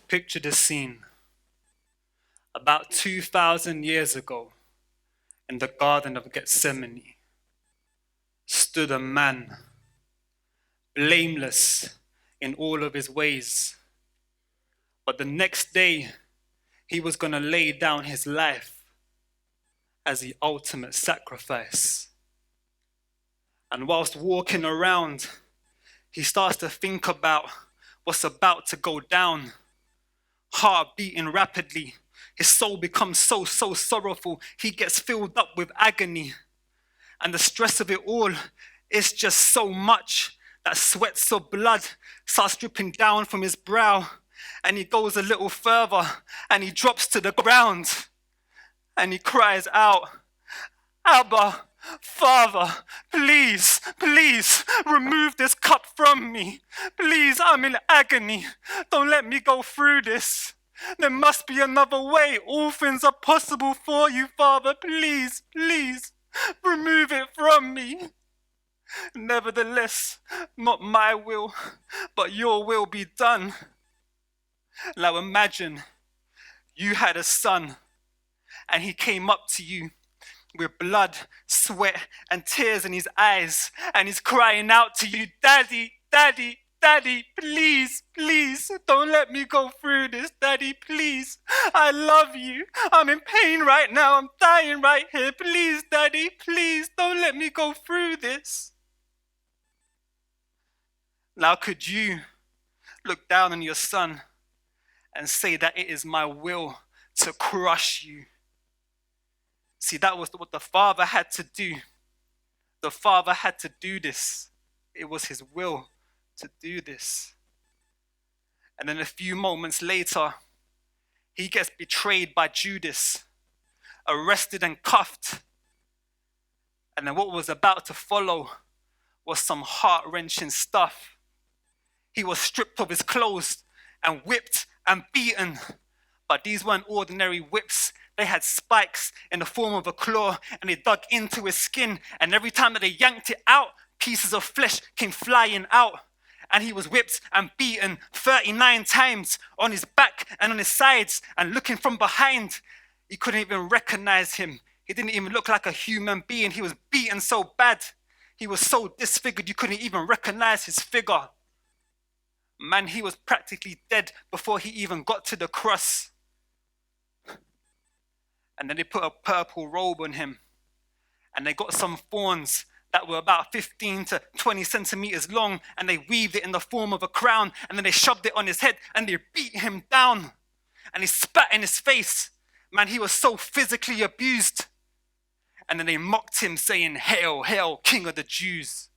Picture this scene. About 2,000 years ago, in the Garden of Gethsemane, stood a man, blameless in all of his ways. But the next day, he was going to lay down his life as the ultimate sacrifice. And whilst walking around, he starts to think about what's about to go down. Heart beating rapidly. His soul becomes so sorrowful. He gets filled up with agony. And the stress of it all is just so much that sweats of blood starts dripping down from his brow. And he goes a little further and he drops to the ground. And he cries out, "Abba, Father, please, please remove this cup from me. Please, I'm in agony. Don't let me go through this. There must be another way. All things are possible for you, Father. Please, please, remove it from me. Nevertheless, not my will, but your will be done." Now imagine you had a son and he came up to you with blood, sweat, and tears in his eyes, and he's crying out to you, "Daddy, Daddy, Daddy, please, please, don't let me go through this, Daddy, please. I love you. I'm in pain right now. I'm dying right here. Please, Daddy, please, don't let me go through this." Now could you look down on your son and say that it is my will to crush you? See, that was what the Father had to do. The Father had to do this. It was his will to do this. And then a few moments later, he gets betrayed by Judas, arrested and cuffed. And then what was about to follow was some heart-wrenching stuff. He was stripped of his clothes and whipped and beaten. But these weren't ordinary whips. They had spikes in the form of a claw, and they dug into his skin. And every time that they yanked it out, pieces of flesh came flying out. And he was whipped and beaten 39 times on his back and on his sides. And looking from behind, you couldn't even recognize him. He didn't even look like a human being. He was beaten so bad. He was so disfigured, you couldn't even recognize his figure. Man, he was practically dead before he even got to the cross. And then they put a purple robe on him. And they got some thorns that were about 15 to 20 centimeters long. And they weaved it in the form of a crown. And then they shoved it on his head and they beat him down. And they spat in his face. Man, he was so physically abused. And then they mocked him saying, "Hail, hail, King of the Jews."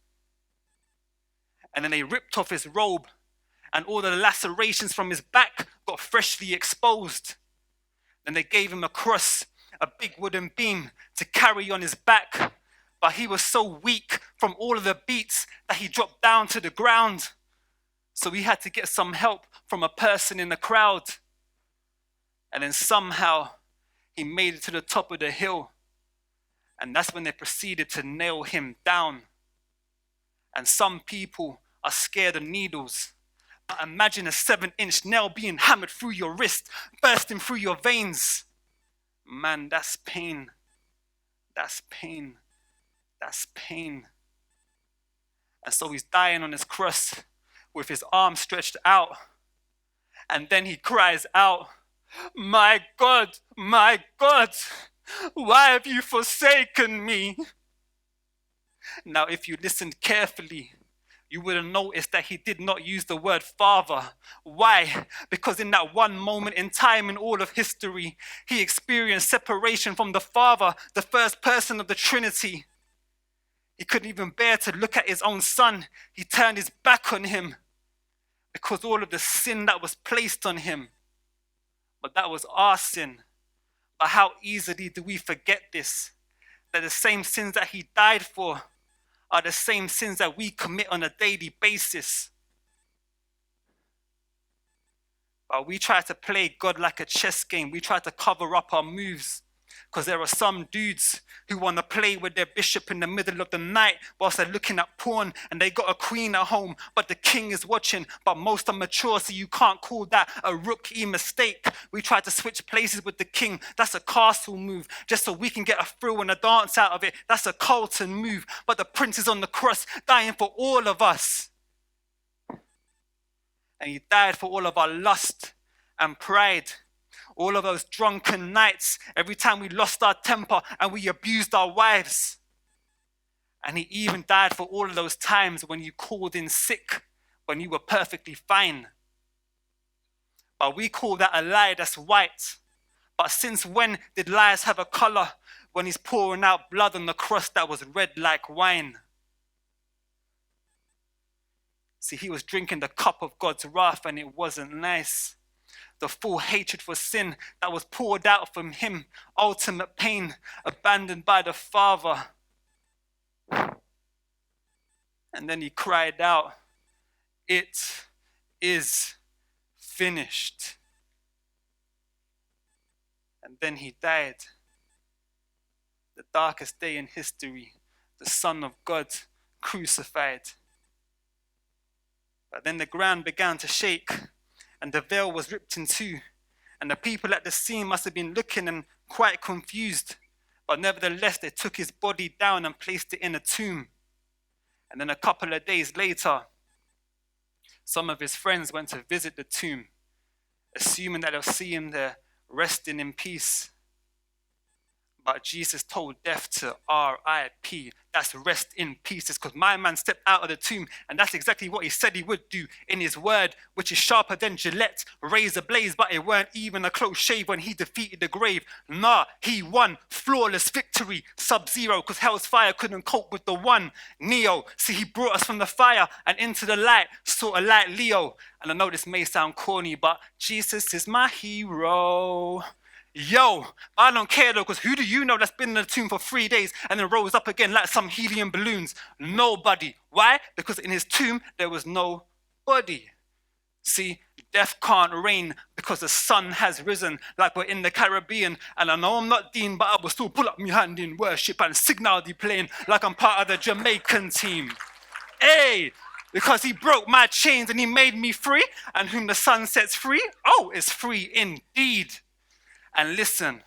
And then they ripped off his robe. And all the lacerations from his back got freshly exposed. Then they gave him a cross, a big wooden beam to carry on his back. But he was so weak from all of the beats that he dropped down to the ground. So he had to get some help from a person in the crowd. And then somehow he made it to the top of the hill. And that's when they proceeded to nail him down. And some people are scared of needles. But imagine a 7-inch nail being hammered through your wrist, bursting through your veins. Man, that's pain. That's pain. That's pain. And so he's dying on his cross with his arm stretched out. And then he cries out, my God, why have you forsaken me?" Now, if you listened carefully, you would have noticed that he did not use the word Father. Why? Because in that one moment in time in all of history, he experienced separation from the Father, the first person of the Trinity. He couldn't even bear to look at his own son. He turned his back on him because all of the sin that was placed on him. But that was our sin. But how easily do we forget this? That the same sins that he died for are the same sins that we commit on a daily basis. But we try to play God like a chess game. We try to cover up our moves. Because there are some dudes who want to play with their bishop in the middle of the night whilst they're looking at porn, and they got a queen at home, but the king is watching. But most are mature, so you can't call that a rookie mistake. We tried to switch places with the king. That's a castle move, just so we can get a thrill and a dance out of it. That's a Carlton move. But the prince is on the cross, dying for all of us. And he died for all of our lust and pride. All of those drunken nights, every time we lost our temper and we abused our wives. And he even died for all of those times when you called in sick, when you were perfectly fine. But we call that a lie that's white. But since when did lies have a color when he's pouring out blood on the cross that was red like wine? See, he was drinking the cup of God's wrath and it wasn't nice. The full hatred for sin that was poured out from him, ultimate pain, abandoned by the Father. And then he cried out, "It is finished." And then he died. The darkest day in history, the Son of God crucified. But then the ground began to shake, and the veil was ripped in two, and the people at the scene must have been looking and quite confused. But nevertheless, they took his body down and placed it in a tomb. And then a couple of days later, some of his friends went to visit the tomb, assuming that they'll see him there resting in peace. But Jesus told death to R.I.P. That's rest in peace. It's because my man stepped out of the tomb, and that's exactly what he said he would do in his word, which is sharper than Gillette, razor blades, but it weren't even a close shave when he defeated the grave. Nah, he won. Flawless victory. Sub-Zero, because hell's fire couldn't cope with the one. Neo, see, he brought us from the fire and into the light, sort of like Leo. And I know this may sound corny, but Jesus is my hero. Yo, I don't care though, because who do you know that's been in the tomb for 3 days and then rose up again like some helium balloons? Nobody. Why? Because in his tomb there was no body. See, death can't reign because the sun has risen, like we're in the Caribbean. And I know I'm not Dean, but I will still pull up my hand in worship and signal the plane like I'm part of the Jamaican team. Hey! Because he broke my chains and he made me free, and whom the sun sets free, oh, is free indeed. And listen,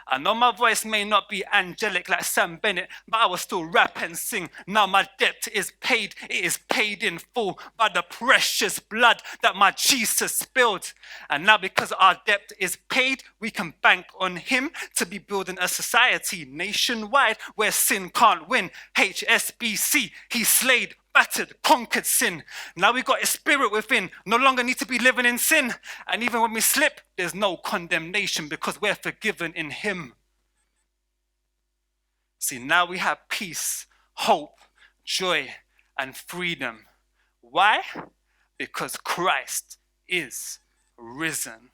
I know my voice may not be angelic like Sam Bennett, but I will still rap and sing. Now my debt is paid. It is paid in full by the precious blood that my Jesus spilled. And now because our debt is paid, we can bank on him to be building a society nationwide where sin can't win. HSBC, he slayed, battered, conquered sin. Now we got his spirit within, no longer need to be living in sin. And even when we slip, there's no condemnation because we're forgiven in him. See, now we have peace, hope, joy, and freedom. Why? Because Christ is risen.